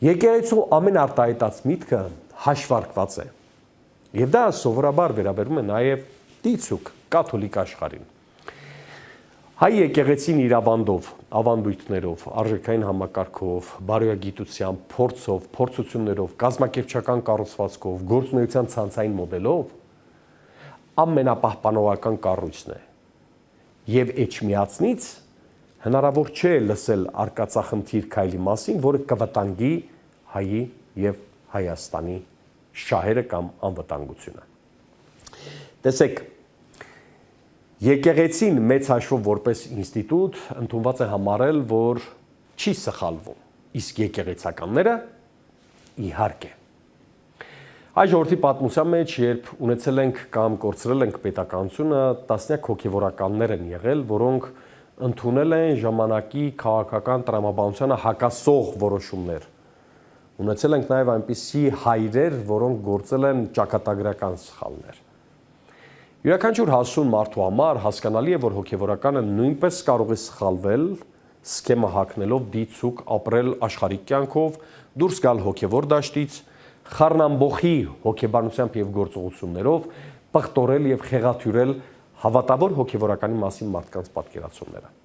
Եկեղեցու ամեն արտահայտած միտքը հաշվարկված է։ Եվ դա սովորաբար վերաբերում է նաև դիցուկ կաթոլիկ աշխարհին։ Հայ եկեղեցին իր ավանդով, ավանդույթներով, արժեքային համակարգով, բարոյագիտությամբ, փորձով, փորձություններով, կազմակերպչական կառուցվածքով, գործունեության ցանցային մոդելով ամենապահպանողական կառույցն է։ Եվ Էջմիածնից հնարավոր չէ լսել արկածախնդիր քայլի մասին, որը կվտանգի հայի եւ Հայաստանի շահերը կամ անվտանգությունը։ Տեսեք, եկեղեցին մեծ հաշվով որպես ինստիտուտ ընդունված է համարել, որ չի սխալվում, իսկ եկեղեցականները իհարկե։ Այս ժողովրդի պատմության մեջ, երբ ունեցել ենք կամ կորցրել ենք պետականությունը, տասնյակ հոգևորականներ են եղել, որոնք ընդունել են ժամանակի քաղաքական տրամաբանությանը հակասող որոշումներ։ Ունեցել ենք նաև այնպիսի հայրեր, որոնք գործել են ճակատագրական սխալներ։ Յուրաքանչյուր հասուն մարդու համար հասկանալի է, որ հոգևորականը նույնպես կարող է սխալվել, սքեմը հագնելով դիցուկ ապրել աշխարհիկ կյանքով, դուրս գալ հոգևոր դաշտից, խառնամբոխի հոգեբանությամբ եւ գործողություններով, պղտորել եւ խեղաթյուրել հավատավոր հոգևորականի մասին մարդկանց պատկերացումները։